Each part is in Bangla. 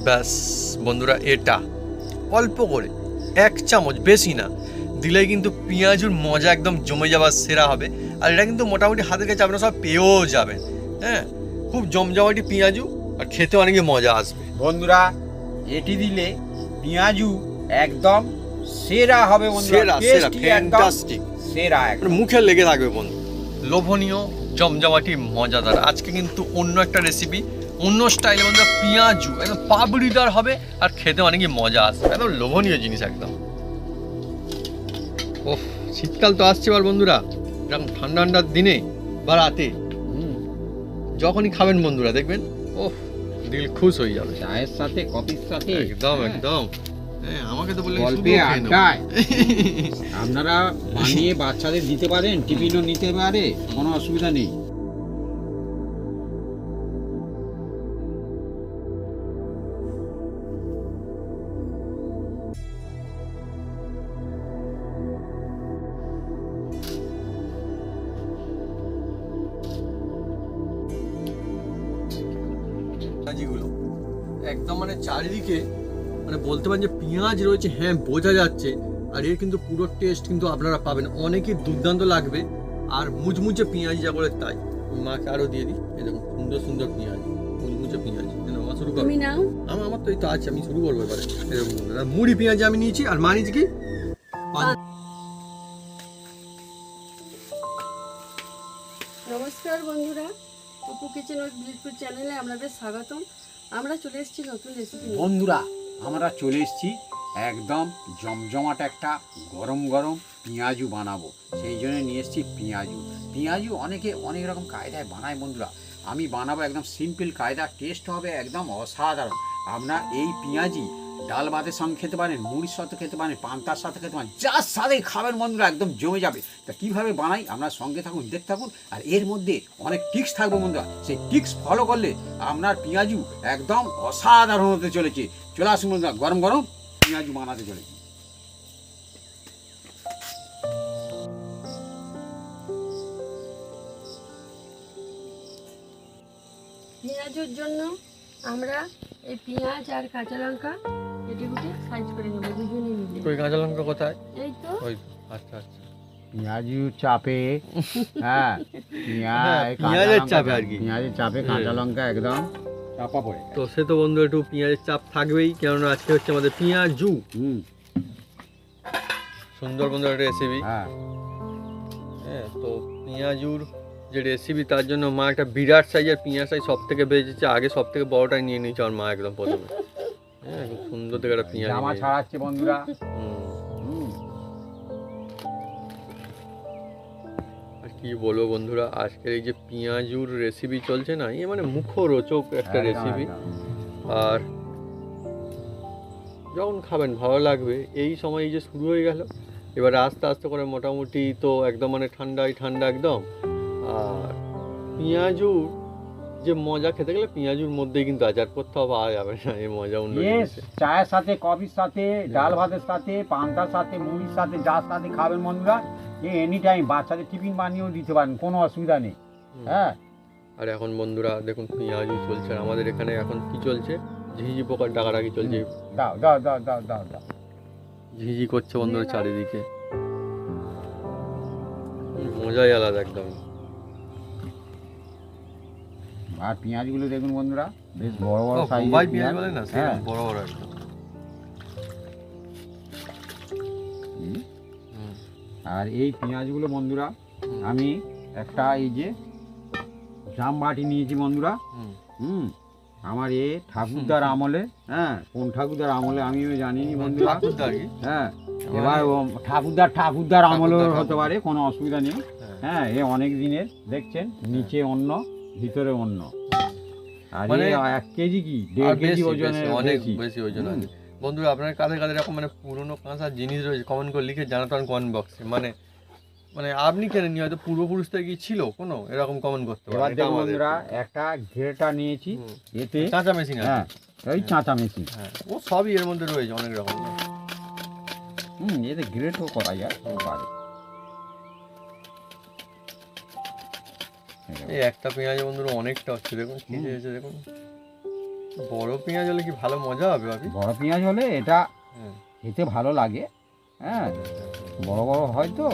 ব্যাস বন্ধুরা, এটা অল্প করে 1 চামচ, বেশি না দিলেই কিন্তু পেঁয়াজুর মজা একদম জমে যাওয়ার সেরা হবে। আর এটা কিন্তু মোটামুটি হাতের কাছে আপনারা সব পেয়েও যাবেন। হ্যাঁ, খুব জমজমাটি পেঁয়াজু, আর খেতে অনেকই মজা আসবে বন্ধুরা। এটি দিলে পেঁয়াজু একদম সেরা হবে বন্ধুরা, সেরা ফ্যান্টাস্টিক, সেরা একদম মুখে লেগে থাকবে বন্ধু। লোভনীয়, জমজমাটি, মজাদার। আজকে কিন্তু অন্য একটা রেসিপি, অন্য স্টাইলে বন্ধুরা, পেঁয়াজু একদম পাবড়িদার হবে আর খেতে অনেকই মজা আসবে, একদম লোভনীয় জিনিস একদম। ওহ, শীতকাল তো আসছে এবার বন্ধুরা, এরকম ঠান্ডা ঠান্ডার দিনে বা রাতে যখনই খাবেন বন্ধুরা, দেখবেন ওহ, দিল খুশ হয়ে যাবে। চায়ের সাথে, কফির সাথে, একদম একদম। হ্যাঁ, আমাকে তো বললে গল্পে আড্ডায় আপনারা বানিয়ে বাচ্চাদের দিতে পারেন, টিফিনও নিতে পারে, কোনো অসুবিধা নেই। পেঁয়াজিগুলো একদম মানে চারিদিকে মানে বলতে পারেন যে পেঁয়াজ রয়েছে, হ্যাঁ বোঝা যাচ্ছে। আর এর কিন্তু পুরো টেস্ট কিন্তু আপনারা পাবেন, অনেকই দুর্দান্ত লাগবে। আর মুচমুচে পেঁয়াজ যা করে তাই। মাকে আরো দিয়ে দিই, এই দেখুন সুন্দর সুন্দর পেঁয়াজ, মুচমুচে পেঁয়াজ। মা শুরু করো। আমার তো এই তো আছে, আমি শুরু করবো এবারে। এরকম মুড়ি পেঁয়াজ আমি নিয়েছি, আর মা নিয়েছি কি নমস্কার বন্ধুরা, অপু কিচেন উইথ ভিলেজপুর চ্যানেলে আপনাদের স্বাগতম। আমরা চলে এসেছি নতুন রেসিপি নিয়ে। বন্ধুরা, আমরা চলে এসেছি একদম জমজমাট একটা গরম গরম পেঁয়াজু বানাবো। সেই জন্য নিয়ে এসেছি পেঁয়াজু। পেঁয়াজু অনেকে অনেক রকম কায়দায় বানায় বন্ধুরা, আমি বানাবো একদম সিম্পল কায়দা, টেস্ট হবে একদম অসাধারণ। আপনার এই পেঁয়াজি ডাল ভাতের সঙ্গে খেতে পারেন, মুড়ির সাথে খেতে পারেন, পান্তার সাথে খেতে পারেন, যার সাথে খাবেন বন্ধুরা একদম জমে যাবে। তা কীভাবে বানাই আপনার সঙ্গে থাকুন, দেখতে থাকুন। আর এর মধ্যে অনেক টিক্স থাকবে বন্ধুরা, সেই টিক্স ফলো করলে আপনার পেঁয়াজু একদম অসাধারণ হতে চলেছে। চলে আসুন বন্ধুরা, গরম গরম পেঁয়াজু বানাতে চলেছি। পেঁয়াজের জন্য আমরা এই পেঁয়াজ আর কাঁচা লঙ্কা কেটে কুটে সাইজ করে নেবো দুজনে মিলে। ওই কাঁচা লঙ্কা কোথায়? এই তো ওই, আচ্ছা আচ্ছা, পেঁয়াজু চাপে, হ্যাঁ পেঁয়াজের চাপে আর কি, পেঁয়াজের চাপে কাঁচা লঙ্কা একদম চাপা পড়ে। তো সে তো বন্ধু একটু পেঁয়াজের চাপ থাকবেই, কেননা আজকে হচ্ছে আমাদের পেঁয়াজু। সুন্দর বন্ধু একটা রেসিপি। হ্যাঁ, তো পেঁয়াজুর যে রেসিপি, তার জন্য মা একটা বিরাট সাইজের পেঁয়াজটাই সব থেকে বেজেছে, আগে সব থেকে বড়টাই নিয়ে নিয়েছে আমার মা একদম প্রথমে। হ্যাঁ, খুব সুন্দর থেকে একটা পেঁয়াজ জামা ছাড়াচ্ছে বন্ধুরা। আর কি বলবো বন্ধুরা, আজকের এই যে পেঁয়াজুর রেসিপি চলছে না, এই মানে মুখরোচক একটা রেসিপি। আর যখন খাবেন ভালো লাগবে। এই সময় এই যে শুরু হয়ে গেল, এবারে আস্তে আস্তে করে মোটামুটি তো একদম মানে ঠান্ডায় ঠান্ডা একদম। আর পেঁয়াজুর যে মজা খেতে গেলে পেঁয়াজুর মধ্যেই কিন্তু আচার করতে হবে, পাওয়া যাবে না এই মজা অন্য জিনিসে। চায়ের সাথে, কফির সাথে, ডাল ভাতের সাথে, পান্তার সাথে, মুড়ির সাথে, যার সাথে খাবেন বন্ধুরা, এনি টাইম বাচ্চাদের টিফিন বানিয়েও দিতে পারেন, কোনো অসুবিধা নেই। হ্যাঁ, আর এখন বন্ধুরা দেখুন পেঁয়াজু চলছে, আর আমাদের এখানে এখন কি চলছে, ঝিঝি পোকার ডাকাডাকি চলছে। দাও দাও দাও দাও দাও দাও। ঝিঝি করছে বন্ধুরা চারিদিকে, মজাই আলাদা একদম। আর পেঁয়াজগুলো দেখুন বন্ধুরা, বেশ বড় বড় সাইজ পেঁয়াজ বলে না, হ্যাঁ বড় বড় একদম। আর এই পেঁয়াজগুলো বন্ধুরা আমি একটা এই যে জাম বাটি নিয়েছি বন্ধুরা। আমার এ ঠাকুরদার আমলে, হ্যাঁ কোন ঠাকুরদার আমলে আমিও জানিনি বন্ধুরা। হ্যাঁ, এবার ঠাকুরদার আমলেও হতে পারে, কোনো অসুবিধা নেই। হ্যাঁ, এ অনেক দিনের, দেখছেন নিচে অন্য ভিতরে অন্য। আর মানে 1 কেজি কি 1.5 কেজি ওজনের, অনেক বেশি ওজন আছে বন্ধুরা। আপনার কাঁধে কাঁধে এরকম মানে পুরোনো কাঁচার জিনিস রয়েছে, কমেন্ট করে লিখে জানাতেন কমেন্ট বক্সে। মানে মানে আপনি কেনেননি, হয়তো পূর্বপুরুষ থেকে কি ছিল কোনো, এরকম কমেন্ট করতে পারেন। এবার দেখুন বন্ধুরা, একটা ঘেরেটা নিয়েছি, এতে কাঁচা মেশিন আছে। হ্যাঁ, ওই চাঁচা মেশিন। হ্যাঁ, ও সবই এর মধ্যে রয়েছে অনেক রকম। এতে গ্রেটও করা যায় পারে। এই একটা পেঁয়াজ বন্ধুরা অনেকটা হচ্ছে, দেখুন কি হয়েছে দেখুন। বড় পেঁয়াজ হলে কি ভালো মজা হবে বাকি? বড় পেঁয়াজ হলে এটা হ্যাঁ। খেতে ভালো লাগে। হ্যাঁ, বড় বড় হয় তো,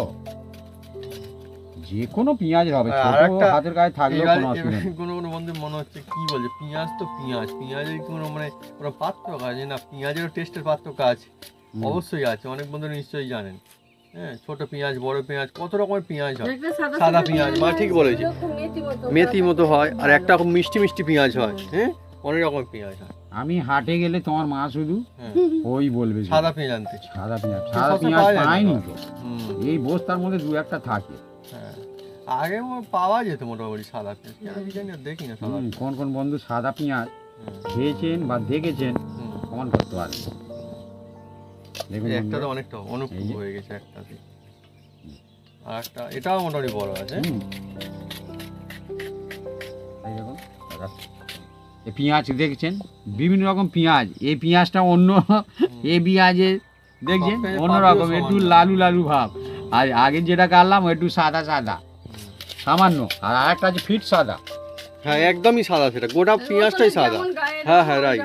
যে কোনো পেঁয়াজ হবে, আর ছোট একটা হাতের কাছে থাকলেও এবার কোনো অসুবিধা নেই। কোনো কোনো বন্ধু মনে হচ্ছে কি বলছে, পেঁয়াজ তো পেঁয়াজ, পেঁয়াজের কোনো মানে কোনো পার্থক্য আছে না? পেঁয়াজেরও টেস্টের পার্থক্য আছে, হুম। অবশ্যই আছে। অনেক বন্ধু নিশ্চয়ই জানেন। হ্যাঁ, ছোট পেঁয়াজ, বড় পেঁয়াজ, কত রকমের পেঁয়াজ হয়। একটা সাদা পেঁয়াজ, মা ঠিক বলেছে। ওগুলো খুব মেথি মতো হয়, আর একটা খুব মিষ্টি মিষ্টি পেঁয়াজ হয়। হ্যাঁ, অনেক রকমের পেঁয়াজ হয়। আমি হাটে গেলে তোমার মা শুধু হ্যাঁ, ওই বলবে যে সাদা পেঁয়াজ আনতে। সাদা পেঁয়াজ, তো সাদা সবসময় পেঁয়াজ পাওয়া যায় না পাইনি তো। তো, হুম, এই বস্তার মধ্যে দু একটা থাকে। হ্যাঁ, আগে পাওয়া যেত মোটামুটি সাদা পেঁয়াজ, কেন কি জানি না, দেখি না সাদা পেঁয়াজ। কোন কোন বন্ধু সাদা পেঁয়াজ হুম, খেয়েছেন বা দেখেছেন হুম। কমেন্ট করতে পারেন। দেখুন এই একটা তো বন্ধুরা, অনেকটা অনুকূল এই যে। হয়ে গেছে একটাতে। আর একটা এটাও মোটামুটি বড় আছে। হুম। এই দেখুন দেখাচ্ছি। এই পেঁয়াজ দেখছেন, বিভিন্ন রকম পেঁয়াজ। এই পেঁয়াজটা অন্য, এই পেঁয়াজে দেখছেন সব পেঁয়াজের অন্যরকম, পাপড়িও একটু সমান। লালু লালু ভাব। আর আগে যেটা কাটলাম একটু সাদা সাদা সামান্য, আর আরেকটা আছে ফিট সাদা। হ্যাঁ, একদমই সাদা, সেটা গোটা পেঁয়াজটাই সাদা। হ্যাঁ হ্যাঁ, রাইট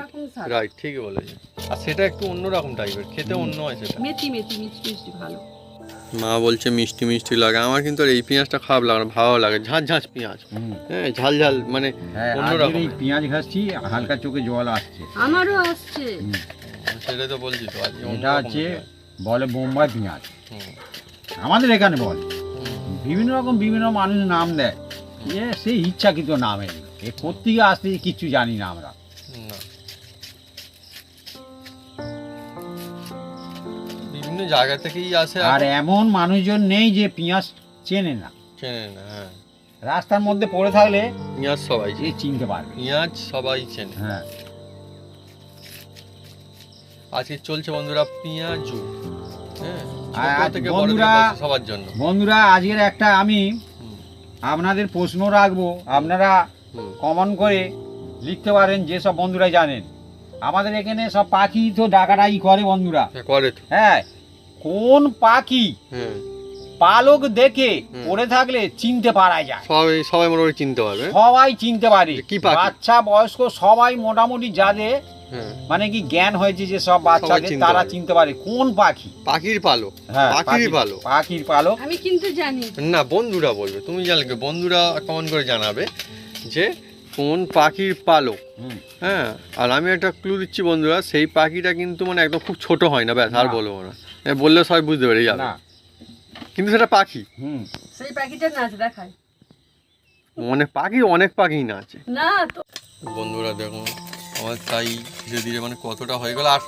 রাইট, ঠিকই বলেছে। আর সেটা একটু অন্যরকম টাইপের, খেতে অন্য হয় সেটা। মেথি মেথি মিষ্টি মিষ্টি ভালো। মা বলছে মিষ্টি মিষ্টি লাগে, আমার কিন্তু আর এই পেঁয়াজটা খারাপ লাগে না, ভালো লাগে। ঝাঁঝ ঝাঁঝ পেঁয়াজ, হুম। হ্যাঁ, ঝাল ঝাল, মানে হ্যাঁ, অন্যরকম। আজকের এই পেঁয়াজ ঘাসছি, হালকা চোখে জল আসছে। আমারও আসছে। হুম। সেটাই তো বলছি তো, আজকে এটা অন্যরকম হচ্ছে পেঁয়াজ। বলে বোম্বাই পেঁয়াজ, হুম, আমাদের এখানে বলে। হুম, বিভিন্ন রকম বিভিন্ন মানুষ নাম দেয়, যে সেই ইচ্ছাকৃত নামে এ কোত্থেকে আসতে কিচ্ছু জানি না আমরা। না, বিভিন্ন জায়গা থেকেই আসে, আর এমন মানুষজন নেই যে পেঁয়াজ চেনে না। চেনে না। হ্যাঁ, রাস্তার মধ্যে পড়ে থাকলে পেঁয়াজ সবাই যে চেনে, চিনতে পারবে। পেঁয়াজ সবাই চেনে। হ্যাঁ, আজকে চলছে বন্ধুরা পেঁয়াজু। হ্যাঁ, আর ছোট থেকে বড় বন্ধুরা, থেকে বড় সবার জন্য। বন্ধুরা আজকের একটা আমি হুম, আপনাদের প্রশ্ন রাখবো, আপনারা হুম, কমেন্ট করে লিখতে পারেন, যেসব বন্ধুরা জানেন। আমাদের এখানে সব পাখি তো ডাকাডাকি করে বন্ধুরা। হ্যাঁ, করে তো। হ্যাঁ, কোন পাখি হ্যাঁ, পালক দেখে হুম। পড়ে থাকলে চিনতে পারা যায়? সবাই সবাই মোটামুটি চিনতে পারবে। সবাই চিনতে পারে, যে কি পাখি? বাচ্চা বয়স্ক সবাই মোটামুটি যাদের হ্যাঁ, মানে কি জ্ঞান হয়েছে যে সব বাচ্চাদের, চিনতে তারা পারে। চিনতে পারে কোন পাখি। পাখির পালক। হ্যাঁ, পাখিরই পালক। পাখির পালক। আমি কিন্তু জানি। না, বন্ধুরা বলবে, তুমি জানলে, বন্ধুরা কমেন্ট করে জানাবে যে কোন পাখির পালক। হুম। হ্যাঁ, আর আমি একটা ক্লু দিচ্ছি বন্ধুরা, সেই পাখিটা কিন্তু মানে একদম খুব ছোট হয় না, ব্যাস, আর না। বলবো না। বললে সবাই বুঝতে পেরে যাবে, না। কিন্তু সেটা পাখি। হুম। সেই পাখিটার নাচ দেখায়। অনেক পাখি, অনেক পাখি না আছে। না তো বন্ধুরা দেখুন, আমার তাই ধীরে ধীরে মানে কতটা হয়ে গেল। আর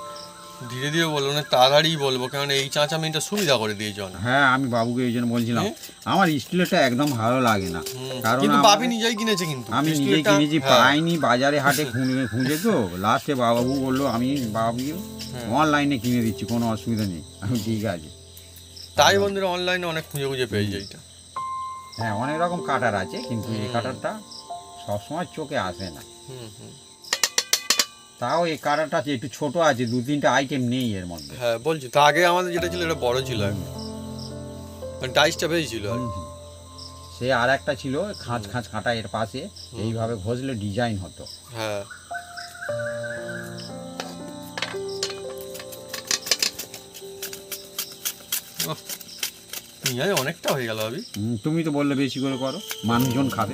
ধীরে ধীরে বলবো না, তাড়াতাড়ি বলবো, কারণ এই চাঁচামিনটা সুবিধা করে দিয়েছে অনেক। হ্যাঁ, আমি বাবুকে এই জন্য বলছিলাম, আমার স্টিলেরটা একদম ভালো লাগে না। কারণ কিন্তু আমার- বাপি নিজেই কিনেছে, কিন্তু আমি নিজে স্টিলেরটা- কিনেছি, হ্যাঁ, পাইনি, বাজারে হাটে খুঁজে তো লাস্টে বাবু বললো আমি বাবুকে হ্যাঁ। অনলাইনে কিনে দিচ্ছি, কোনো অসুবিধা নেই। আমি ঠিক আছে। তাই বন্ধুরা অনলাইনে অনেক খুঁজে খুঁজে পেয়ে যায় এটা। হ্যাঁ, অনেক রকম কাটার আছে, কিন্তু এই হুম। কাটারটা সবসময় চোখে আসে না। হুম, হুম। তাও এই কাটারটা একটু ছোট আছে, দু তিনটা আইটেম নেই এর মধ্যে। হ্যাঁ, বলছি তো, আগে আমাদের যেটা ছিল এটা বড় ছিল, মানে ডাইসটা বেশি ছিল আর কি। সে আর একটা ছিল খাঁচ খাঁচ কাঁটা এর পাশে, এইভাবে ঘষলে ডিজাইন হতো। হ্যাঁ, পেঁয়াজ অনেকটা হয়ে গেল ভাবি। তুমি তো বললে বেশি করে করো, মানুষজন খাবে।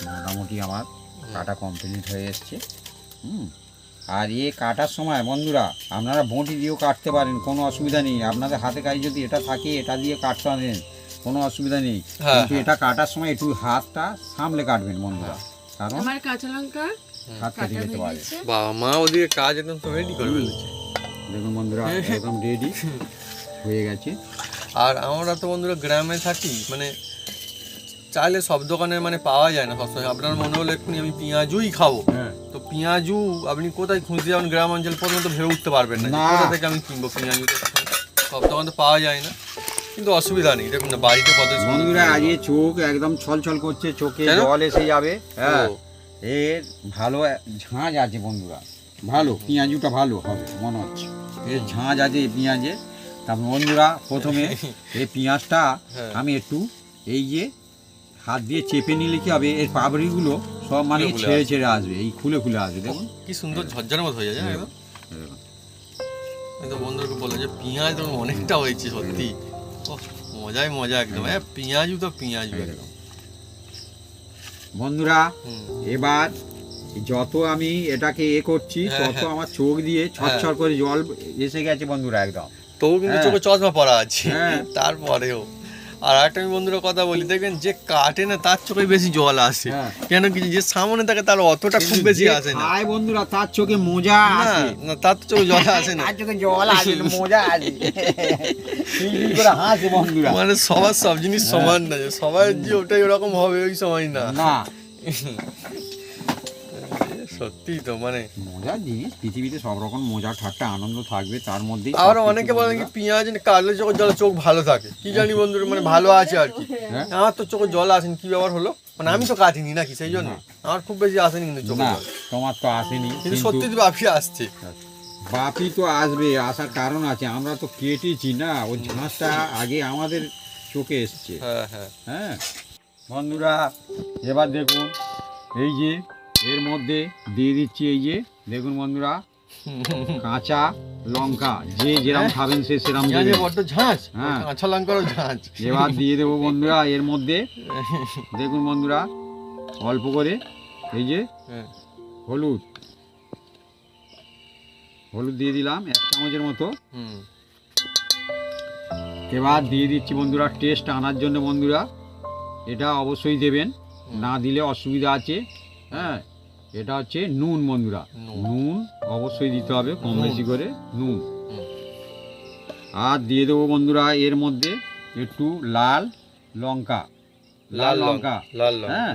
মোটামুটি আমার কাটা কমপ্লিট হয়ে এসছে। আর এ কাটার সময় বন্ধুরা আপনারা বঁটি দিয়েও কাটতে পারেন, কোনো অসুবিধা নেই। আপনাদের হাতে কাছে যদি এটা থাকে, এটা দিয়ে কাটতে পারেন, কোনো অসুবিধা নেই। হ্যাঁ, কিন্তু এটা কাটার সময় একটু হাতটা সামলে কাটবেন বন্ধুরা, কারণ আমার কাঁচা লঙ্কা হাত কেটে কাটা যেতে হয়ে পারে। গেছে। বাবা মা ওদিকে কাজ একদম তো রেডি করে ফেলেছে। দেখুন বন্ধুরা, একদম রেডি হয়ে গেছে। আর আমরা তো বন্ধুরা গ্রামে থাকি, মানে চাইলে সব দোকানে মানে পাওয়া যায় না সবসময়। আপনার মনে হলো এক্ষুনি আমি পেঁয়াজুই খাবো, হ্যাঁ, তো পেঁয়াজু আপনি কোথায় খুঁজতে যাবেন গ্রাম অঞ্চলে, প্রথমে তো ভেবে উঠতে পারবেন না যে না। কোথা থেকে আমি কিনবো পেঁয়াজু। সব দোকান তো পাওয়া যায় না, কিন্তু অসুবিধা নেই। দেখুন না, বাড়িতে কত সুন্দর বন্ধুরা পেঁয়াজ। আজকে চোখ একদম ছলছল করছে, চোখে কেন? জল এসে যাবে। হ্যাঁ, ও, এর ভালো ঝাঁঝ আছে বন্ধুরা, ভালো পেঁয়াজুটা ভালো হবে মনে হচ্ছে। এর ঝাঁঝ আছে এই পেঁয়াজে। তারপর বন্ধুরা প্রথমে এই পেঁয়াজটা হ্যাঁ। আমি একটু এই যে হাত দিয়ে চেপে নিলে কি হবে, এর পাপড়িগুলো সব মানে খুলে খুলে ছেড়ে আসবে। ছেড়ে আসবে, এই খুলে খুলে আসবে দেখুন। কি সুন্দর ঝরঝরের মতো হয়ে যায় জানেন একদম। আমি তো বন্ধুকে বললাম যে পেঁয়াজ তো অনেকটা হয়েছে সত্যি। ওহ, মজাই মজা একদম। পেঁয়াজু তো পেঁয়াজু একদম। বন্ধুরা হুম। এবার যত আমি এটাকে করছি হ্যাঁ, তত হ্যাঁ। আমার চোখ দিয়ে ছটছট করে জল এসে গেছে বন্ধুরা একদম। তবু কিন্তু হ্যাঁ। চোখে চশমা পরা আছে হ্যাঁ। তারপরেও। আর একটা আমি বন্ধুরা কথা বলি, দেখবেন যে কাটে না তার চোখে বেশি জল আসে। হ্যাঁ। কেন কি, যে সামনে থাকে তার অতটা খুব বেশি যে আসে না। খায় বন্ধুরা তার চোখে মোজা না আসে। না, তার তো চোখে জল আসে না। তার চোখে জল আসে না, মোজা আসে। খিলখিল করে হাসে বন্ধুরা। মানে সবার সব জিনিস সমান না, যে সবার যে ওটাই ওরকম হবে ওই সময় না। না, সত্যি তো মানে। মজার জিনিস, পৃথিবীতে সব রকম মজা ঠাট্টা আনন্দ থাকবে, তার মধ্যে আবার অনেকে বলে কি পেঁয়াজ কাটলে চোখে জল চোখ ভালো থাকে, কি জানি বন্ধুরা, মানে ভালো আছে আর কি। হ্যাঁ। আমার তো চোখে জল আসেনি, কি ব্যাপার হলো? মানে আমি তো কাটিনি নাকি, সেই জন্য আমার খুব বেশি আসেনি কিন্তু চোখে না জল। তোমার তো আসেনি, কিন্তু কিন্তু সত্যি তো বাপি আসছে। বাপি তো আসবে, আসার কারণ আছে, আমরা তো কেটেছি না, ওই ঝাঁসটা আগে আমাদের চোখে এসছে। হ্যাঁ হ্যাঁ। হ্যাঁ বন্ধুরা এবার দেখুন, এই যে এর মধ্যে দিয়ে দিচ্ছি, এই যে দেখুন বন্ধুরা, কাঁচা লঙ্কা, যে যেরকম খাবেন সে সেরকম পেঁয়াজে দেবেন। বড্ড ঝাঁঝ, হ্যাঁ। কাঁচা লঙ্কারও ঝাঁঝ। এবার দিয়ে দেবো বন্ধুরা এর মধ্যে, দেখুন বন্ধুরা, অল্প করে এই যে হ্যাঁ। হলুদ, হলুদ দিয়ে দিলাম 1 চামচের মতো। হুম। এবার দিয়ে দিচ্ছি বন্ধুরা টেস্ট আনার জন্য, বন্ধুরা এটা অবশ্যই দেবেন, না দিলে অসুবিধা আছে। হ্যাঁ, এটা হচ্ছে নুন বন্ধুরা, নুন। নুন অবশ্যই দিতে হবে, কম নুন। বেশি করে নুন। হুম। আর দিয়ে দেবো বন্ধুরা এর মধ্যে একটু লাল লঙ্কা, লাল লঙ্কা। লাল লঙ্কা হ্যাঁ,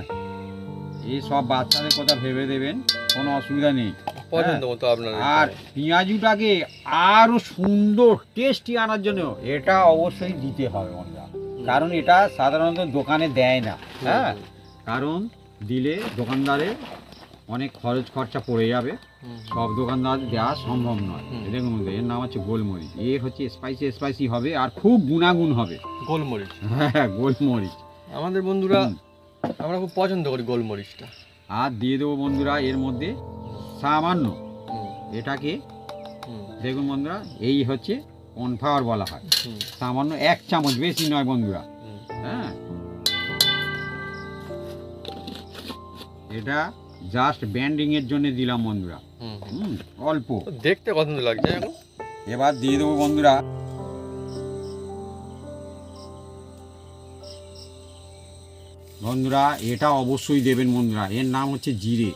এই সব বাচ্চাদের কথা ভেবে দেবেন, কোনো অসুবিধা নেই। পছন্দ মতো আপনার। আর পেঁয়াজুটাকে আরো সুন্দর টেস্টি আনার জন্য এটা অবশ্যই দিতে হবে বন্ধুরা, কারণ এটা সাধারণত দোকানে দেয় না। হ্যাঁ, কারণ দিলে দোকানদারে অনেক খরচ খরচা পড়ে যাবে, সব দোকানদার দেওয়া সম্ভব নয়। হুম। দেখুন বন্ধুরা, এর নাম হচ্ছে গোলমরিচ, এ হচ্ছে স্পাইসি স্পাইসি হবে আর খুব গুণাগুণ হবে। গোলমরিচ হ্যাঁ, গোলমরিচ। আমাদের বন্ধুরা, হুম। আমরা খুব পছন্দ করি গোলমরিচটা। আর দিয়ে দেবো বন্ধুরা এর মধ্যে সামান্য, হুম। এটাকে হুম। দেখুন বন্ধুরা, এই হচ্ছে কর্নফ্লাওয়ার বলা হয়, হুম। সামান্য 1 চামচ, বেশি নয় বন্ধুরা। হুম। হ্যাঁ, এটা জাস্ট ব্যান্ডিং এর জন্য দিলাম বন্ধুরা। হুম। অল্প। তো দেখতে কত সুন্দর লাগছে এখন। এবার দিয়ে দেবো বন্ধুরা বন্ধুরা এটা অবশ্যই দেবেন বন্ধুরা, এর নাম হচ্ছে জিরে।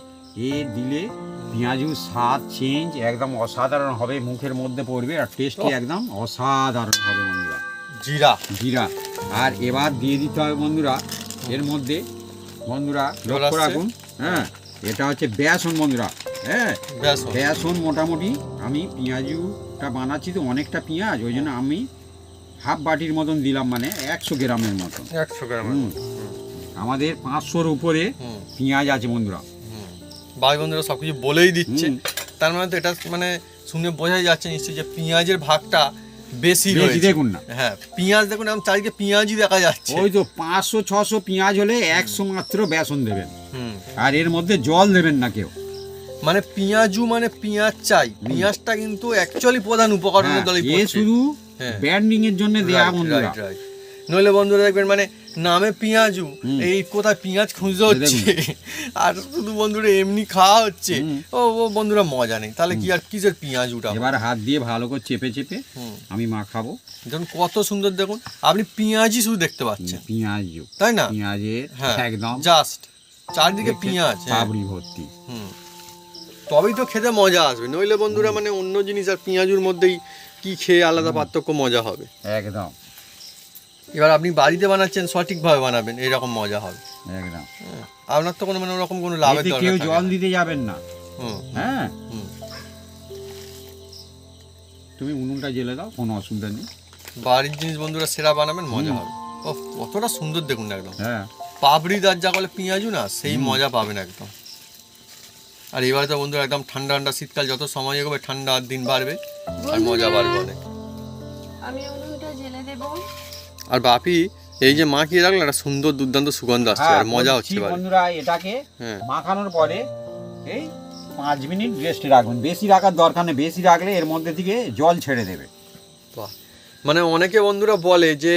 এ দিলে পেঁয়াজুর স্বাদ চেঞ্জ একদম অসাধারণ হবে, মুখের মধ্যে পড়বে আর টেস্টটি একদম অসাধারণ হবে বন্ধুরা। জিরা। জিরা। আর এবার দিয়ে দিতে হবে বন্ধুরা এর মধ্যে, বন্ধুরা লক্ষ্য আসছে। রাখুন, হ্যাঁ এটা হচ্ছে বেসন বন্ধুরা। হ্যাঁ, বেসন। বেসন মোটামুটি আমি পেঁয়াজুটা বানাচ্ছি তো অনেকটা পেঁয়াজ, ওই জন্য আমি হাফ বাটির মতন দিলাম, মানে 100 গ্রামের মতন। 100 গ্রাম। হুম। আমাদের 500-র উপরে হুম। পেঁয়াজ আছে বন্ধুরা। হুম। ভাই বন্ধুরা সবকিছু বলেই দিচ্ছে। হুম। তার মানে তো এটা মানে শুনে বোঝাই যাচ্ছে নিশ্চয়ই যে পেঁয়াজের ভাগটা বেশি বেশি হয়েছে। দেখুন না, হ্যাঁ, পেঁয়াজ দেখুন, আমি চারিদিকে পেঁয়াজই দেখা যাচ্ছে। ওই তো 500-600 পেঁয়াজ হলে 100 মাত্র বেসন দেবেন, হুম। আর এর মধ্যে জল দেবেন না কেউ। মানে পেঁয়াজু মানে পেঁয়াজ চাই, পেঁয়াজটা কিন্তু অ্যাকচুয়ালি প্রধান উপকরণের হ্যাঁ, দলে এ পড়ছে। শুধু হ্যাঁ। ব্যান্ডিং এর জন্য দেয়া Right, বন্ধুরা। right, right. নইলে বন্ধুরা দেখবেন মানে নামে পেঁয়াজু, হুম। এই কোথায় পেঁয়াজ খুঁজতে হচ্ছে, আর শুধু বন্ধুরা এমনি খাওয়া হচ্ছে। হুম। ও ও বন্ধুরা মজা নেই, তাহলে কি আর কিসের পেঁয়াজুটা? এবার হাত দিয়ে ভালো করে চেপে চেপে হুম। আমি মাখাবো। দেখুন কত সুন্দর, দেখুন আপনি পেঁয়াজই শুধু দেখতে পাচ্ছেন, পেঁয়াজ, তাই না? পেঁয়াজের হ্যাঁ, একদম জাস্ট চারদিকে দেখতে পেঁয়াজ। হ্যাঁ। পাবড়ি ভর্তি। হুম। তবেই তো খেতে মজা আসবে, নইলে বন্ধুরা মানে অন্য জিনিস আর পেঁয়াজুর মধ্যেই কি খেয়ে আলাদা পার্থক্য মজা হবে। একদম এবার আপনি বাড়িতে বানাচ্ছেন, সঠিকভাবে বানাবেন, এইরকম মজা হবে। একদম। হ্যাঁ। আপনার তো কোনো মানে ওরকম কোনো লাভের এতে দরকার কেউ থাকে জল না। দিতে যাবেন না। হুম। হ্যাঁ, হুম। তুমি উনুনটা জ্বেলে দাও, কোনো অসুবিধা নেই। বাড়ির জিনিস বন্ধুরা সেরা বানাবেন, মজা হুম। হবে। ও কতটা সুন্দর দেখুন একদম, হ্যাঁ, পাবড়ি দার যা বলে পেঁয়াজু না, সেই মজা পাবেন একদম। আর এবারে তো বন্ধুরা একদম ঠান্ডা ঠান্ডা শীতকাল, যত সময় এগোবে ঠান্ডা দিন বাড়বে আর মজা বাড়বে অনেক। আমি উনুনটা জ্বেলে দেবো। আর বাপি এই যে মাখিয়ে রাখলো একটা সুন্দর দুর্দান্ত সুগন্ধ আসছে আর মজা হচ্ছে এবারে। বন্ধুরা এটাকে হ্যাঁ মাখানোর পরে এই 5 মিনিট রেস্টে রাখবেন, বেশি রাখার দরকার নেই, বেশি রাখলে এর মধ্যে থেকে জল ছেড়ে দেবে। বাহ, মানে অনেকে বন্ধুরা বলে যে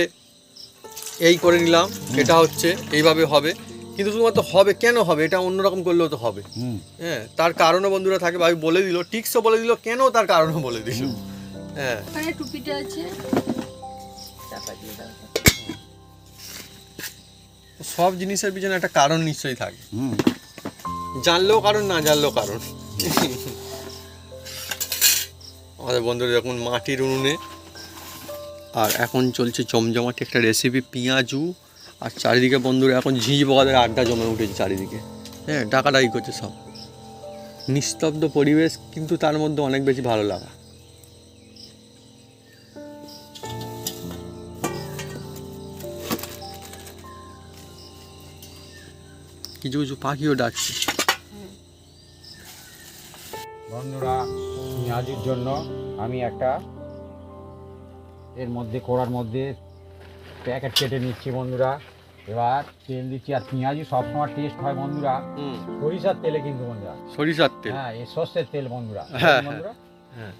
এই করে নিলাম এটা হচ্ছে এইভাবে হবে, কিন্তু শুধুমাত্র হবে কেন হবে, এটা অন্যরকম করলেও তো হবে। হ্যাঁ, তার কারণও বন্ধুরা থাকে, ভাই বলে দিল, টিক্সও বলে দিল, কেন তার কারণও বলে দিল। হ্যাঁ, ওখানে টুপিটা আছে, চাপা দিয়ে দাও। সব জিনিসের পিছনে একটা কারণ নিশ্চয়ই থাকে, জানলেও কারণ, না জানলেও কারণ। আমাদের বন্ধুরা দেখুন মাটির উনুনে, আর এখন চলছে জমজমাটি একটা রেসিপি পেঁয়াজু, আর চারিদিকে বন্ধুরা এখন ঝিঁঝি পোকাদের আড্ডা জমে উঠেছে চারিদিকে। হ্যাঁ, ডাকাডাকি করছে সব, নিস্তব্ধ পরিবেশ, কিন্তু তার মধ্যে অনেক বেশি ভালো লাগা। কিছু কিছু পাখিও ডাকছে। বন্ধুরা পেঁয়াজের জন্য আমি একটা এর মধ্যে কড়ার মধ্যে প্যাকেট কেটে নিচ্ছি বন্ধুরা। এবার তেল দিচ্ছি, আর পেঁয়াজি সবসময় টেস্ট হয় বন্ধুরা সরিষার তেলে, কিন্তু বন্ধুরা সরিষার তেল, হ্যাঁ এই সর্ষের তেল বন্ধুরা। হ্যাঁ, বন্ধুরা হ্যাঁ,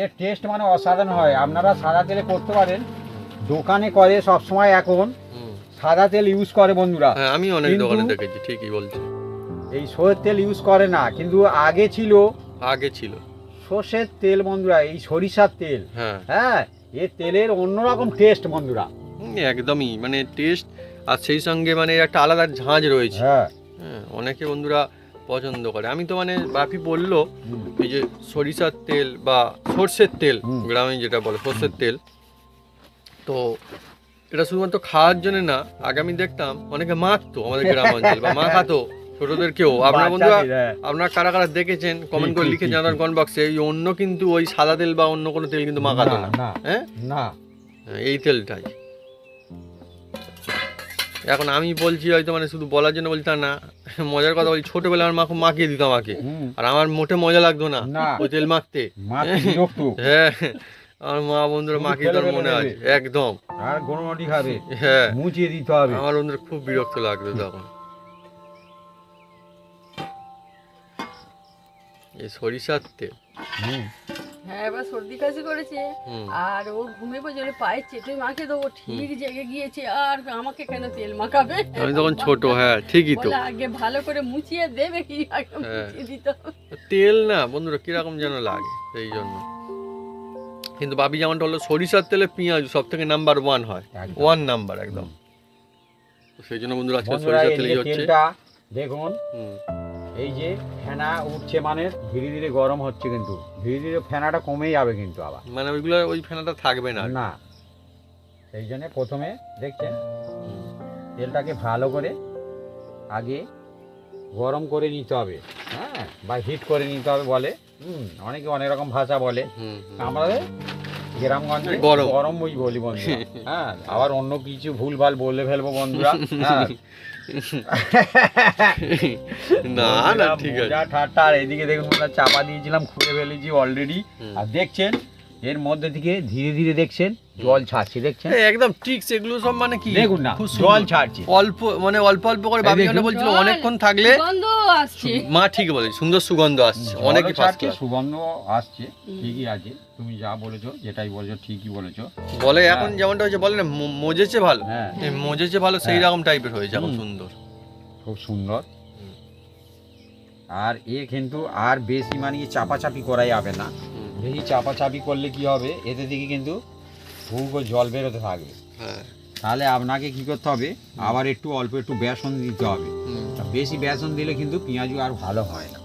এর টেস্ট মানে অসাধারণ হয়। আপনারা সাদা তেলে করতে পারেন, দোকানে করে সবসময় এখন সাদা তেল ইউজ করে বন্ধুরা। হ্যাঁ, আমি অনেক কিন্তু দোকানে দেখেছি, ঠিকই বলছি, এই সর্ষের তেল ইউজ করে না, কিন্তু আগে ছিল সর্ষের তেল বন্ধুরা, এই সরিষার তেল। হ্যাঁ, হ্যাঁ, এর তেলের অন্যরকম টেস্ট বন্ধুরা, একদমই মানে টেস্ট, আর সেই সঙ্গে মানে একটা আলাদা ঝাঁঝ রয়েছে। হ্যাঁ হ্যাঁ, অনেকে বন্ধুরা পছন্দ করে। আমি তো মানে বাপি বললো এই যে সরিষার তেল বা সর্ষের তেল, গ্রামে যেটা বলে সর্ষের তেল, তো এটা শুধুমাত্র খাওয়ার জন্য না, আগে আমি দেখতাম অনেকে মাখতো আমাদের গ্রাম অঞ্চল বা মাখাতো ছোটদেরকেও। আপনারা বন্ধুরা, আপনারা কারা কারা দেখেছেন কমেন্ট করে লিখে জানান কমেন্ট বক্সে। এই অন্য কিন্তু ওই সাদা তেল বা অন্য কোনো তেল কিন্তু মাখাতো না। হ্যাঁ, না এই তেলটাই। এখন আমি বলছি হয়তো মানে শুধু বলার জন্য বলছি তা না, মজার কথা বলি, ছোটবেলায় আমার মা মাখিয়ে দিত আমাকে, আর আমার মোটে মজা লাগতো না ওই তেল মাখতে। হ্যাঁ, আমার মা বন্ধুরা মাখিয়ে দেওয়ার মনে আছে একদম, আর গরমাটি খাবে, হ্যাঁ মুছিয়ে দিতে হবে। আমার বন্ধুরা খুব বিরক্ত লাগতো তখন। এই সরিষার তেল, হ্যাঁ, এবার সর্দি কাশি করেছে, আর ও ঘুমে পড়ে পায়ে চেটে মাখে দেবো, ঠিক জেগে গিয়েছে, আর আমাকে কেন তেল মাখাবে? আমি তখন ছোট, হ্যাঁ ঠিকই তো, আগে ভালো করে মুছিয়ে দেবে, কি আগে মুছিয়ে দিতে হবে। তেল না বন্ধুরা কিরকম যেন লাগে, সেই জন্য। কিন্তু বাবি যেমনটা হলো সরিষার তেলে পেঁয়াজ সব থেকে নাম্বার 1 হয়, 1 নাম্বার একদম। সেই জন্য বন্ধুরা আজকে সরিষার তেলই হচ্ছে। দেখুন এই যে ফেনা উঠছে, মানে ধীরে ধীরে গরম হচ্ছে, কিন্তু ধীরে ধীরে ফেনাটা কমে যাবে, কিন্তু আবার মানে ওইগুলো ওই ফেনাটা থাকবে না। না, সেই জন্য প্রথমে দেখছেন তেলটাকে ভালো করে আগে গরম করে নিতে হবে, হ্যাঁ, বা হিট করে নিতে হবে বলে, অনেকে অনেক রকম ভাষা বলে, আমাদের গ্রামগঞ্জে গরম ওই বলি বন্ধুরা। হ্যাঁ, আবার অন্য কিছু ভুলভাল বলে ফেলবো বন্ধুরা। হ্যাঁ, না না ঠিক আছে, ঠাট্টা। আর এদিকে দেখুন চাপা দিয়েছিলাম, খুলে ফেলেছি অলরেডি, আর দেখছেন এর মধ্যে থেকে ধীরে ধীরে দেখছেন জল ছাড়ছে, দেখছেন একদম ট্রিক্স এগুলো সব, মানে কি দেখুন না জল ছাড়ছে অল্প, মানে অল্প অল্প করে। বাবি যেটা বলছিল অনেকক্ষণ থাকলে গন্ধ আসছে, মা ঠিক বলে, সুন্দর সুগন্ধ আসছে, অনেকই ছাড়ছে, সুগন্ধ আসছে, ঠিকই আছে, তুমি যা বলেছো যেটাই বলেছো ঠিকই বলেছো। বলে এখন যেমনটা হয়েছে বলে না মজেছে ভালো, হ্যাঁ মজেছে ভালো, সেই রকম টাইপের হয়েছে এখন, সুন্দর, খুব সুন্দর। আর এ কিন্তু আর বেশি মানে চাপাচাপি করা যাবে না, বেশি চাপাচাপি করলে কি হবে, এতে থেকে কিন্তু ভূগো জল বেরোতে থাকবে। হ্যাঁ, তাহলে আপনাকে কি করতে হবে, আবার একটু অল্প একটু বেসন দিতে হবে। বেশি বেসন দিলে কিন্তু পেঁয়াজু আর ভালো হয় না।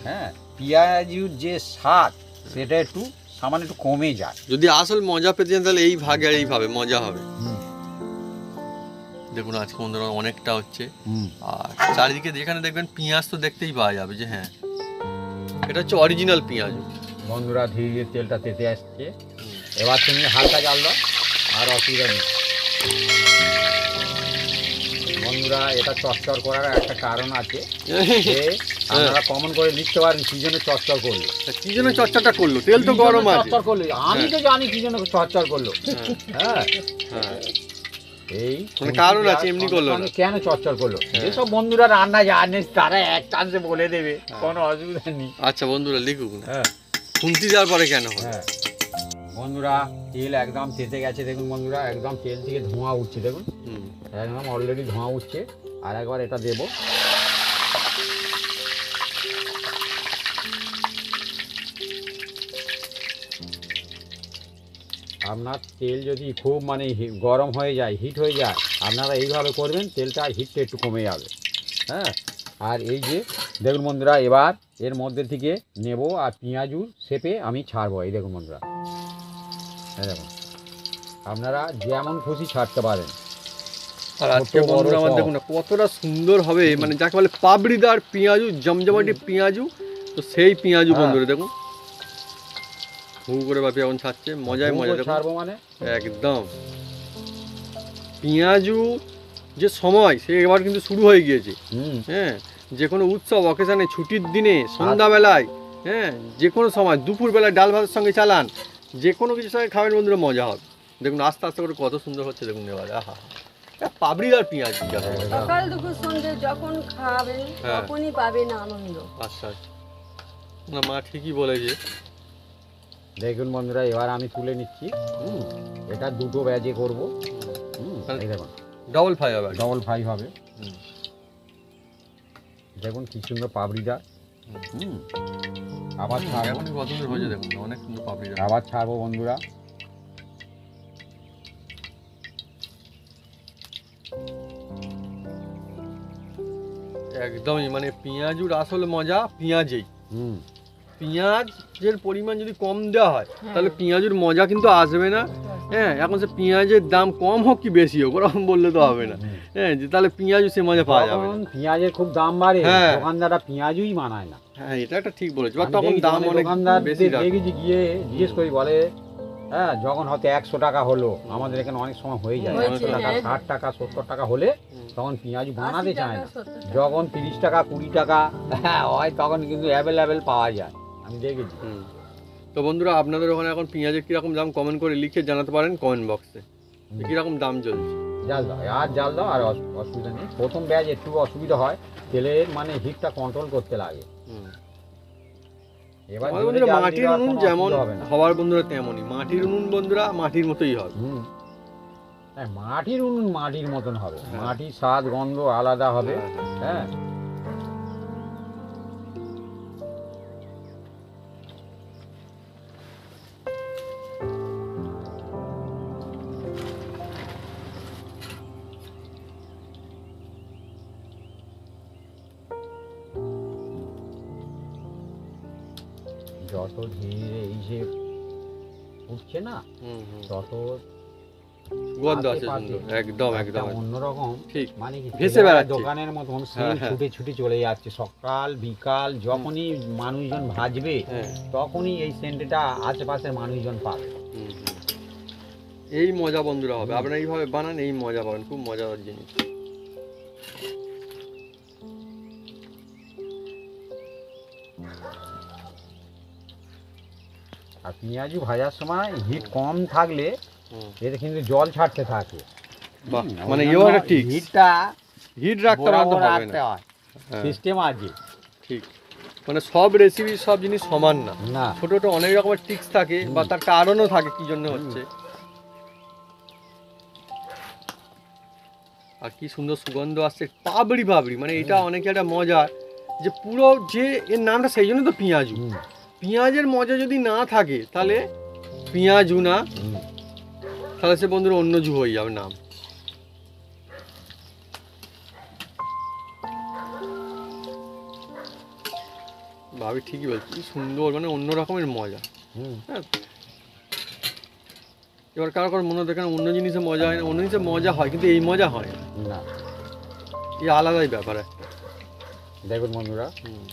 হ্যাঁ, পেঁয়াজুর যে স্বাদ সেটা একটু সামান্য একটু কমে যায়। যদি আসল মজা পেতে চান তাহলে এই ভাগে আর এইভাবে মজা হবে। দেখুন আজকে বন্ধুরা অনেকটা হচ্ছে, আর চারিদিকে যেখানে দেখবেন পেঁয়াজ তো দেখতেই পাওয়া যাবে যে হ্যাঁ এটা হচ্ছে অরিজিনাল পেঁয়াজ। বন্ধুরা ধীরে ধীরে তেলটা তেতে আসছে, এবার তুমি হালকা জাল দাও, আর অসুবিধা নেই। বন্ধুরা এটা চচ্চর করার একটা কারণ আছে যে আপনারা কমন করে লিখতে পারেন কি জন্য চচ্চর করলো। কি জন্য চর্চাটা করলো? তেল তো গরম আছে। চচ্চর করলো, আমি তো জানি কি জন্য চচ্চর করলো। হ্যাঁ হ্যাঁ, এই মানে কারণ আছে, এমনি করলো না। কেন চচ্চর করলো, যেসব বন্ধুরা রান্না জানে তারা এক চান্সে বলে দেবে, কোনো অসুবিধা নেই। আচ্ছা বন্ধুরা লিখুক না, হ্যাঁ খুন্তি দেওয়ার পরে কেন হয়? হ্যাঁ বন্ধুরা তেল একদম তেতে গেছে, দেখুন বন্ধুরা একদম তেল থেকে ধোঁয়া উঠছে, দেখুন হুম, একদম অলরেডি ধোঁয়া উঠছে। আর একবার এটা দেবো, আপনার তেল যদি খুব মানে গরম হয়ে যায়, হিট হয়ে যায়, আপনারা এইভাবে করবেন, তেলটা হিটটা একটু কমে যাবে। হ্যাঁ আর এই যে দেখুন বন্ধুরা এবার এর মধ্যে থেকে নেব আর পেঁয়াজুর শেপে আমি ছাড়বো। এই দেখুন বন্ধুরা, এই দেখুন আপনারা যেমন খুশি ছাড়তে পারেন। আর আজকে বন্ধুরা আমার দেখুন না কতটা সুন্দর হবে, মানে যাকে বলে পাবড়িদার পেঁয়াজু, জমজমাটি পেঁয়াজু। তো সেই পেঁয়াজু বন্ধুরা দেখুন হু করে বাপি এখন ছাড়ছে, মজায় মজা দেখুন ছাড়বো মানে একদম। পেঁয়াজু যে সময় সে এবার কিন্তু শুরু হয়ে গিয়েছে। হ্যাঁ, যে কোনো উৎসব অকেশানে, ছুটির দিনে, সন্ধ্যাবেলায়, হ্যাঁ যে কোনো সময়, দুপুরবেলায় ডাল ভাতের সঙ্গে চালান, যে কোনো কিছুর সঙ্গে খাবেন বন্ধুরা মজা হবে। দেখুন আস্তে আস্তে করে কত সুন্দর হচ্ছে দেখুন এবার। আহা, পাবড়িদার পেঁয়াজ। সকাল দুপুর সন্ধ্যে যখন খাবেন হ্যাঁ। তখনই পাবেন আনন্দ। আচ্ছা আচ্ছা, না মা ঠিকই বলেছে। দেখুন বন্ধুরা এবার আমি তুলে নিচ্ছি। এটা দুটো ব্যাজে করবো। এই দেখুন ডবল ফ্রাই হবে। ডবল ফ্রাই হবে। দেখুন কি সুন্দর পাবড়িদার। আবার ছাড়বো, এখন কত সুন্দর হয়েছে দেখুন, অনেক সুন্দর পাবড়িদার। আবার ছাড়বো বন্ধুরা। একদমই মানে পেঁয়াজুর আসল মজা পেঁয়াজেই। পেঁয়াজের পরিমাণ যদি কম দেওয়া হয় তাহলে পেঁয়াজুর মজা কিন্তু আসবে না। হ্যাঁ, এখন সে পেঁয়াজের দাম কম হোক কি বেশি হোক ওরকম বললে তো হবে না। হ্যাঁ, যে তাহলে পেঁয়াজু সে মজা পাওয়া যাবে না। পেঁয়াজের খুব দাম বাড়ে, হ্যাঁ। দোকানদাররা পেঁয়াজুই মানায় না। হ্যাঁ, এটা একটা ঠিক বলেছো। তখন দাম অনেক দোকানদার বেশি রাখে। দেখেছি গিয়ে জিজ্ঞেস করি, বলে হ্যাঁ যখন হয়তো 100 টাকা হলো, আমাদের এখানে অনেক সময় হয়ে যায় 100 টাকা, 60 টাকা, 70 টাকা হলে তখন পেঁয়াজু বানাতে চায় না। যখন 30 টাকা, 20 টাকা হয় তখন কিন্তু অ্যাভেলেবেল পাওয়া যায়, আমি দেখেছি। তো বন্ধুরা আপনাদের ওখানে এখন পেঁয়াজের কিরকম দাম কমেন্ট করে লিখে জানাতে পারেন কমেন্ট বক্সে, কিরকম দাম চলছে। জাল দাও আর জাল দাও, আর অসুবিধা নেই। প্রথম ব্যাচ একটু অসুবিধা হয়, তেলের মানে হিটটা কন্ট্রোল করতে লাগে। এবার বন্ধুরা মাটির উনুন যেমন হওয়ার বন্ধুরা তেমনই, মাটির উনুন বন্ধুরা মাটির মতোই হবে। মাটির উনুন মাটির মতন হবে, মাটির স্বাদ গন্ধ আলাদা হবে। হ্যাঁ যত ধীরে এই যে উঠছে না তত গন্ধ আছে সুন্দর, একদম একদম অন্যরকম। ঠিক মানে কি ভেসে বেড়াচ্ছে দোকানের মতন ছুটে ছুটে চলে যাচ্ছে। সকাল বিকাল যখনই মানুষজন ভাজবে তখনই এই সেন্টটা আশেপাশের মানুষজন পাবে। এই মজা বন্ধুরা হবে, আপনারা এইভাবে বানান, এই মজা পাবেন, খুব মজাদার জিনিস। আর পেঁয়াজু ভাজার সময় হিট কম থাকলে এতে কিন্তু জল ছাড়তে থাকে। মানে এবারে ঠিক হিটটা হিট রাখতে হবে না, সিস্টেম আছে ঠিক। মানে সব রেসিপি সব জিনিস সমান না, না ছোট ছোট অনেক রকমের ট্রিক্স থাকে বা তার কারণও থাকে কি জন্য হচ্ছে। আর কি সুন্দর সুগন্ধ আসছে, পাবড়ি পাবড়ি, মানে এটা অনেকে একটা মজা যে পুরো যে এর নামটা সেই জন্য তো পেঁয়াজু। পেঁয়াজের মজা যদি না থাকে তাহলে পেঁয়াজু না, তাহলে সে বন্ধুরা অন্য জু হয়ে যাবে নাম। ভাবি ঠিকই বলছি, কি সুন্দর, মানে অন্য রকমের মজা। হ্যাঁ, এবার কারো কারো মনে দেখেন অন্য জিনিসে মজা হয় না, অন্য জিনিসে মজা হয় কিন্তু এই মজা হয় না, এই আলাদাই ব্যাপার একটা। দেখুন বন্ধুরা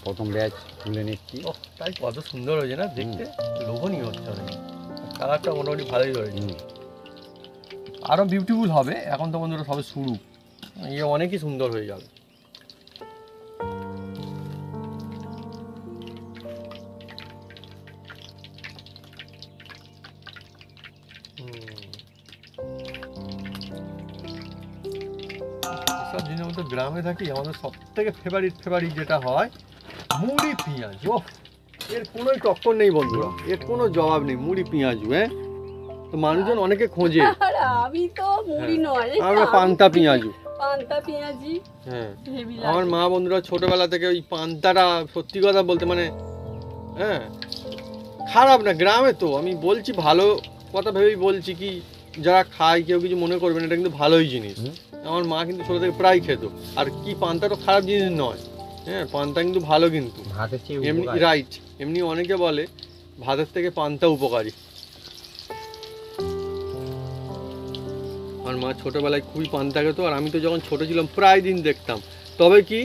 প্রথম ব্যাচ তুলে নিচ্ছি। তাই কত সুন্দর হয়েছে না দেখতে, লোভনীয় হচ্ছে অনেক, কালারটা মোটামুটি ভালোই হয়েছে, আরো বিউটিফুল হবে। এখন তো বন্ধুরা সবে শুরু, ইয়ে অনেকই সুন্দর হয়ে যাবে। সব জিনিসের মধ্যে গ্রামে থাকি আমাদের সব থেকে ফেভারিট যেটা হয় মুড়ি পেঁয়াজ। ও এর কোনো টক্কর নেই বন্ধুরা, এর কোনো জবাব নেই মুড়ি পেঁয়াজু। হ্যাঁ, তো মানুষজন অনেকে খোঁজে। আর আমি তো মুড়ি নয়, আমরা পান্তা পেঁয়াজু। পান্তা পেঁয়াজি হ্যাঁ, হেভি লাগে। আমার মা বন্ধুরা ছোটবেলা থেকে ওই পান্তাটা সত্যি কথা বলতে মানে হ্যাঁ খারাপ না, গ্রামে তো আমি বলছি ভালো কথা ভেবেই বলছি, কি যারা খায় কেউ কিছু মনে করবেন, এটা কিন্তু ভালোই জিনিস। আমার মা কিন্তু ছোটো থেকে প্রায় খেত। আর কি পান্তা তো খারাপ জিনিস নয়, হ্যাঁ পান্তা কিন্তু ভালো, কিন্তু ভাতের চেয়ে এমনি উপকার। রাইট, এমনি অনেকে বলে ভাতের থেকে পান্তা উপকারী। আমার মা ছোটোবেলায় খুবই পান্তা খেত, আর আমি তো যখন ছোটো ছিলাম প্রায় দিন দেখতাম। তবে কি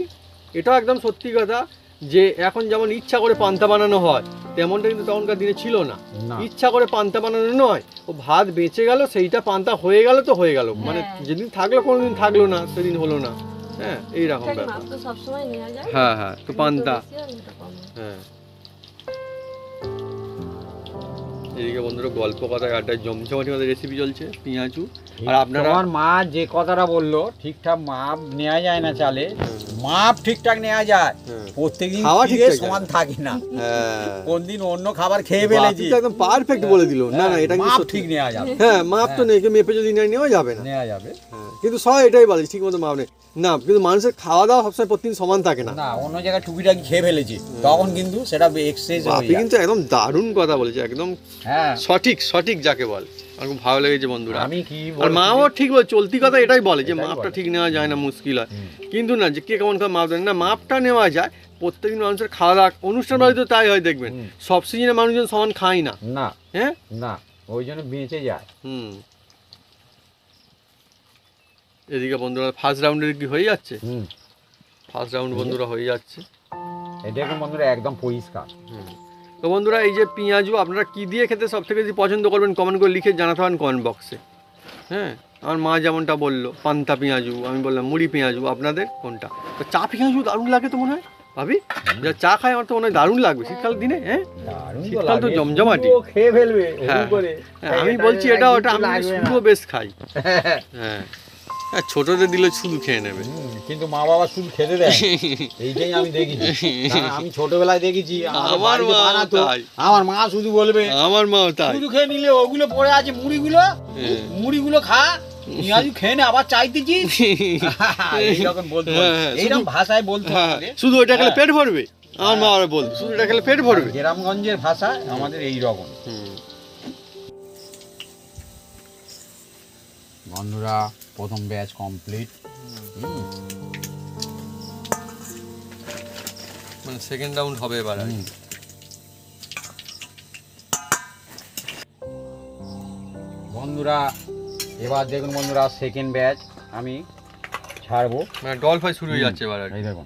এটাও একদম সত্যি কথা যে এখন যেমন ইচ্ছা করে পান্তা বানানো হয়, তেমনটা কিন্তু তখনকার দিনে ছিল না। না। ইচ্ছা করে পান্তা বানানো নয়, ও ভাত বেঁচে গেল, সেইটা পান্তা হয়ে গেল তো হয়ে গেল, মানে হ্যাঁ। যেদিন থাকলো কোনোদিন থাকলো না, সেদিন হলো না। হ্যাঁ, এইরকম ঠিকঠাক ব্যাপার। মাপ তো সবসময় নেওয়া যায়। হ্যাঁ হ্যাঁ, তো পান্তা। বেশি আর এটা কম। হ্যাঁ, এদিকে বন্ধুরা গল্প কথায় আড্ডায় জমজমাটি আমাদের রেসিপি চলছে পেঁয়াজু। আর আপনারা তোমার মা যে কথাটা বললো ঠিকঠাক মাপ নেওয়া যায় না চালে, মাপ ঠিকঠাক নেওয়া যায়, হ্যাঁ। প্রত্যেকদিন খাওয়া খিদে ঠিকঠাক সমান থাকে না। হ্যাঁ, কোন দিন অন্য খাবার খেয়ে ফেলেছি, বাপি তো একদম পারফেক্ট বলে দিল। না না, এটা কিন্তু মাপ সত্যি। ঠিক নেওয়া যাবে, হ্যাঁ, মাপ তো নেই, কেউ মেপে যদি নেওয়া যাবে না। নেওয়া যাবে। হ্যাঁ, কিন্তু সবাই এটাই বলে ঠিক মতো মাপ নেই না, কিন্তু মানুষের খাওয়া দাওয়া সবসময় প্রতিদিন সমান থাকে না। না, অন্য জায়গায় টুকিটাকি খেয়ে ফেলেছি, তখন কিন্তু সেটা এক্সেস হয়ে বাপি যায়। কিন্তু একদম দারুণ কথা বলেছে, একদম হ্যাঁ, সঠিক যাকে বলে। আমার খুব ভালো লেগেছে বন্ধুরা। আমি কি আর মাও ঠিক বলে, চলতি কথা এটাই বলে যে এটাই মাপটা বলে। ঠিক নেওয়া যায় না, মুশকিল হয়। কিন্তু না, যে কে কেমন করে মাপ দেয় না, মাপটা নেওয়া যায়। প্রত্যেকদিন মানুষের খাওয়া দাওয়া অনুষ্ঠান বাড়িতে তাই হয়, দেখবেন সব সিজনে মানুষজন সমান খায় না। না হ্যাঁ, না, ওই জন্য বেঁচে যায়। হুম। এদিকে বন্ধুরা ফার্স্ট রাউন্ডের কি হয়ে যাচ্ছে? ফার্স্ট রাউন্ড বন্ধুরা হয়ে যাচ্ছে। এই দেখুন বন্ধুরা, একদম পরিষ্কার। তো বন্ধুরা এই যে পেঁয়াজু আপনারা কি দিয়ে খেতে সব থেকে বেশি পছন্দ করবেন, কমেন্ট করে লিখে জানাতে পারেন কমেন্ট বক্সে। হ্যাঁ, আমার মা যেমনটা বললো পান্তা পেঁয়াজু, আমি বললাম মুড়ি পেঁয়াজু, আপনাদের কোনটা? তো চা পেঁয়াজু দারুণ লাগে তো মনে হয় ভাবি, যা চা খায় আমার তো মনে হয় দারুণ লাগবে শীতকালের দিনে। হ্যাঁ, দারুণ তো শীতকাল তো লাগে, জমজমাটি। শুধুও খেয়ে ফেলবে হ্যাঁ, হুড় করে। হ্যাঁ, আমি বলছি এটা ওটা আমি লাগবে না। শুধুও বেশ খাই। হ্যাঁ, হ্যাঁ, ছোটদের দিলে শুধু খেয়ে নেবে। কিন্তু মা বাবা শুধু খেতে দেয়, এইটাই আমি দেখেছি। কারণ আমি ছোটবেলায় দেখেছি আমার আমার মা বানাতো, তাই। আমার মা শুধু বলবে আমার মাও তাই। শুধু খেয়ে নিলে ওগুলো পড়ে আছে মুড়িগুলো, হ্যাঁ। মুড়িগুলো খা, পেঁয়াজু খেয়ে নে, আবার চাইতেছিস। এইরকম বলতো, হ্যাঁ, হ্যাঁ, এইরকম ভাষায় বলতো হ্যাঁ, আমাদের। শুধু ওইটা খেলে হ্যাঁ। পেট ভরবে। আমার মা আবার বলতো শুধু এটা খেলে পেট ভরবে। গ্রামগঞ্জের ভাষা আমাদের এই রকম। বন্ধুরা প্রথম ব্যাচ কমপ্লিট। মানে সেকেন্ড রাউন্ড হবে এবার আর কি। বন্ধুরা এবার দেখুন বন্ধুরা, সেকেন্ড ব্যাচ আমি ছাড়বো। মানে ডল ফাই শুরু হয়ে যাচ্ছে এবার আর কি। এই দেখুন,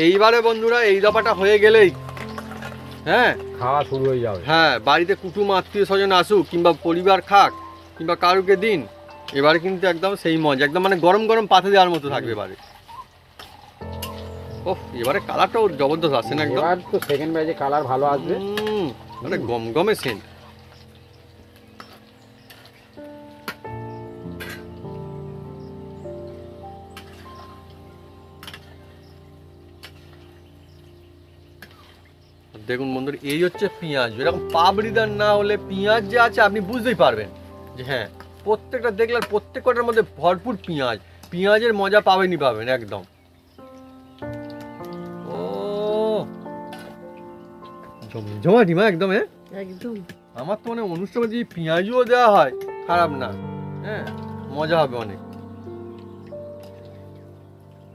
এইবারে বন্ধুরা এই দফাটা হয়ে গেলেই হ্যাঁ খাওয়া শুরু হয়ে যাবে। হ্যাঁ, বাড়িতে কুটুম আত্মীয় স্বজন আসুক কিংবা পরিবার খাক কিংবা কারুকে দিন, এবারে কিন্তু একদম সেই মজা, একদম মানে গরম গরম পাতে দেওয়ার মতো থাকবে এবারে। ওহ, এবারে কালারটাও জবরদস্ত আসছে না একদম। এবার তো সেকেন্ড ব্যাচে কালার ভালো আসবে। মানে গমগমে সেন্ট। দেখুন বন্ধুরা, এই হচ্ছে পেঁয়াজ। এরকম পাবড়িদার না হলে পেঁয়াজ যে আছে আপনি বুঝতেই পারবেন যে হ্যাঁ প্রত্যেকটা দেখলে প্রত্যেক কটার মধ্যে ভরপুর পেঁয়াজ, পেঁয়াজের মজা পাবেন একদম। ও জমজমাটি মা একদম। হ্যাঁ, একদম আমার তো মানে অনুষ্ঠানে যদি পেঁয়াজও দেওয়া হয় খারাপ না। হ্যাঁ, মজা হবে অনেক।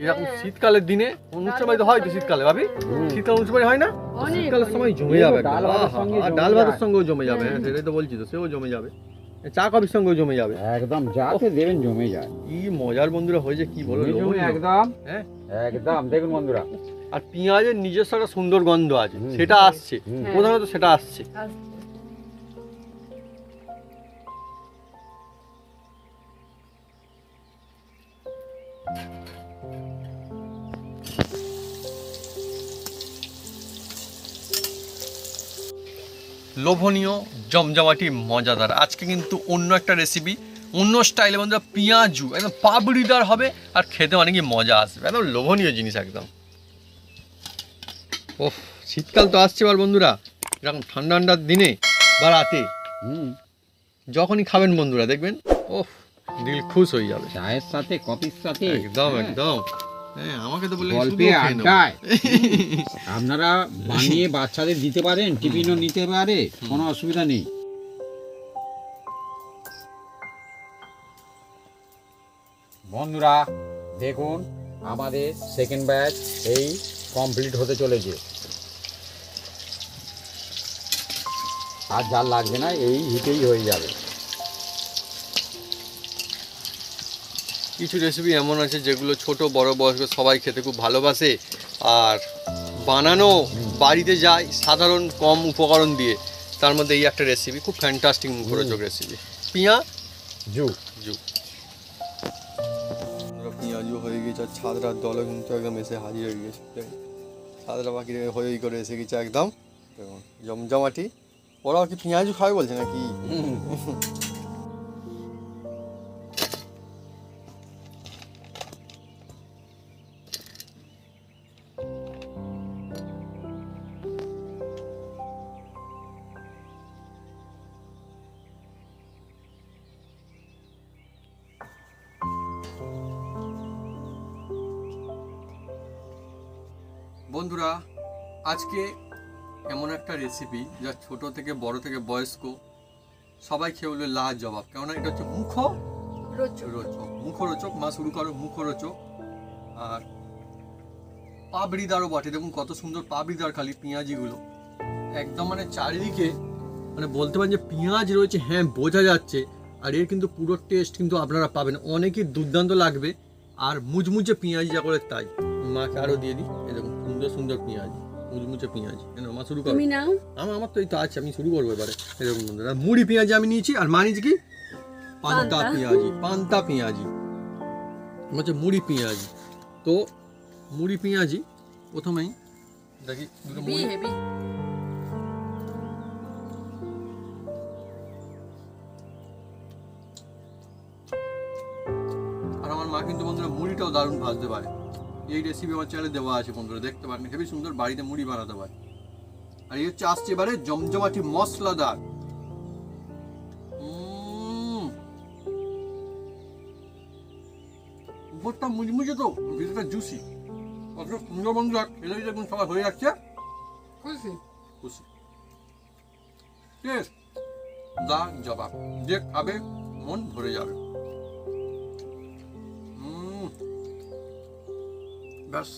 এরকম হ্যাঁ। শীতকালের দিনে অনুষ্ঠান বাড়িতে হয় তো শীতকালে ভাবি, শীতকাল অনুষ্ঠান বাড়ি হয় না? অনেক শীতকালের সময় জমে এই তো যাবে ডাল একদম। ভাতের সঙ্গে আর জমে ডাল ভাতের যায়। সঙ্গেও জমে যাবে। হ্যাঁ, সেটাই তো বলছি, তো সেও জমে যাবে, চা কফির সঙ্গেও জমে যাবে। একদম যাতে দেবেন জমে যায়। কি মজার বন্ধুরা হয়েছে, কি বলো জমে লোভনীয়। একদম। হ্যাঁ, একদম দেখুন বন্ধুরা, আর পেঁয়াজের নিজস্ব একটা সুন্দর গন্ধ আছে, সেটা আসছে প্রধানত, সেটা আসছে। আসছে। লোভনীয়, জমজমাটি, মজাদার। আজকে কিন্তু অন্য একটা রেসিপি, অন্য স্টাইলে বন্ধুরা, পেঁয়াজু একদম পাবড়িদার হবে আর খেতে অনেকই মজা আসবে, একদম লোভনীয় জিনিস একদম। ওহ, শীতকাল তো আসছে এবার বন্ধুরা, এরকম ঠান্ডা ঠান্ডার দিনে বা রাতে যখনই খাবেন বন্ধুরা, দেখবেন ওহ, দিল খুশ হয়ে যাবে। চায়ের সাথে, কফির সাথে, একদম একদম। হ্যাঁ, আমাকে তো বললে গল্পে আড্ডায় আপনারা বানিয়ে বাচ্চাদের দিতে পারেন, টিফিনও নিতে পারে, কোনো অসুবিধা নেই। বন্ধুরা দেখুন, আমাদের সেকেন্ড ব্যাচ এই কমপ্লিট হতে চলেছে। আর জাল লাগবে না, এই হিটেই হয়ে যাবে। কিছু রেসিপি এমন আছে যেগুলো ছোট বড় বয়স্ক সবাই খেতে খুব ভালোবাসে, আর বানানো বাড়িতে যায় সাধারণ কম উপকরণ দিয়ে। তার মধ্যে এই একটা রেসিপি খুব ফ্যান্টাস্টিক মুখরোচক রেসিপি, পেঁয়াজু। পেঁয়াজু হয়ে গেছে, আর ছাদরার দলও কিন্তু একদম এসে হাজির হয়ে গেছে। ছাদরা বাকি হয়ে করে এসে গেছে একদম জমজমাটি। ওরাও কি পেঁয়াজু খাবে বলছে নাকি? বন্ধুরা, আজকে এমন একটা রেসিপি যা ছোট থেকে বড় থেকে বয়স্ক সবাই খেয়ে বলবে লাজবাব। কেননা এটা হচ্ছে মুখরোচক। মা শুরু করো, মুখরোচক আর পাবড়িদারও বটে। দেখুন কত সুন্দর পাবড়িদার, খালি পেঁয়াজিগুলো একদম মানে চারিদিকে মানে বলতে পারেন যে পেঁয়াজ রয়েছে, হ্যাঁ বোঝা যাচ্ছে। আর এর কিন্তু পুরো টেস্ট কিন্তু আপনারা পাবেন, অনেকই দুর্দান্ত লাগবে। আর মুচমুচে পেঁয়াজি যা করে তাই। মাকে আরও দিয়ে দিই, এই দেখুন সুন্দর সুন্দর পেঁয়াজি, মুচমুচে পেঁয়াজি। কেন মা শুরু করো? আমার তো এই তো আছে, আমি শুরু করবো এবারে। এরকম বন্ধুরা, মুড়ি পেঁয়াজি আমি নিয়েছি, আর মা নিয়েছি কি পান্তা পেঁয়াজি হচ্ছে মুড়ি পেঁয়াজি। তো মুড়ি পেঁয়াজি প্রথমেই দেখি দুটো মুড়ি। আর আমার মা কিন্তু বন্ধুরা মুড়িটাও দারুণ ভাজতে পারে। এই রেসিপি আমার চ্যানেলে দেওয়া আছে বন্ধুরা, দেখতে পারেন। হেবি সুন্দর বাড়িতে মুড়ি বানাতে পারে। আর এই হচ্ছে আসছে এবারে জমজমাটি মশলাদার। উপরটা মুচমুচে তো ভিতরটা জুসি, কত সুন্দর বন্ধুরা। খেলে দেখুন সবাই হয়ে যাচ্ছে খুশি। টেস্ট দা জবাব, যে খাবে মন ভরে যাবে।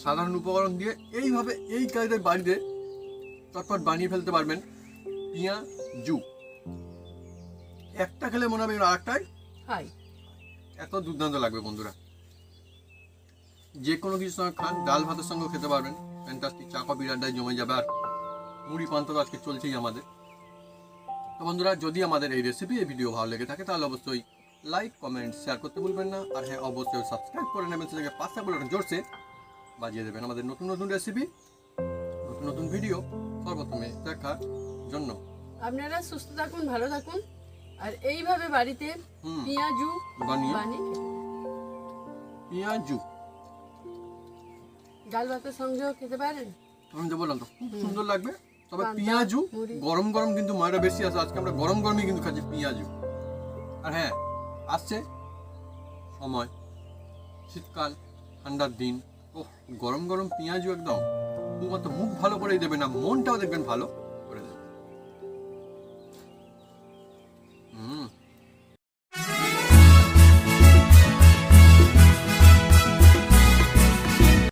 সাধারণ উপকরণ দিয়ে এইভাবে এই কায়দায় বাড়িতে চটপট বানিয়ে ফেলতে পারবেন পেঁয়াজু। একটা খেলে মনে হবে আরেকটাই এত দুর্দান্ত লাগবে বন্ধুরা। যে কোনো কিছুর সঙ্গে খান, ডাল ভাতের সঙ্গেও খেতে পারবেন, ফ্যান্টাস্টিক। চা কফির আড্ডায় জমে যাবে। আর মুড়ি পান্তা তো আজকে চলছেই আমাদের। তো বন্ধুরা, যদি আমাদের এই রেসিপি, এই ভিডিও ভালো লেগে থাকে তাহলে অবশ্যই লাইক, কমেন্ট, শেয়ার করতে ভুলবেন না। আর হ্যাঁ, অবশ্যই সাবস্ক্রাইব করে নেবেন, সেটাকে পাশে বলে জোরসে বাজিয়ে দেবেন আমাদের নতুন নতুন রেসিপি, নতুন নতুন ভিডিও সর্বপ্রথমে দেখার জন্য। আপনারা সুস্থ থাকুন, ভালো থাকুন, আর এইভাবে বাড়িতে পেঁয়াজু বানিয়ে পেঁয়াজু ডাল ভাতের সঙ্গেও খেতে পারেন। আমি তো বললাম তো খুব সুন্দর লাগবে। তবে পেঁয়াজু গরম গরম কিন্তু ময়দা বেশি আছে, আজকে আমরা গরম গরমই কিন্তু খাচ্ছি পেঁয়াজু। আর হ্যাঁ, আসছে সময় শীতকাল, ঠান্ডার দিন। ও গরম গরম পেঁয়াজু একদম শুধুমাত্র মুখ ভালো করেই দেবে না, মনটাও দেখবেন ভালো করে দেবে।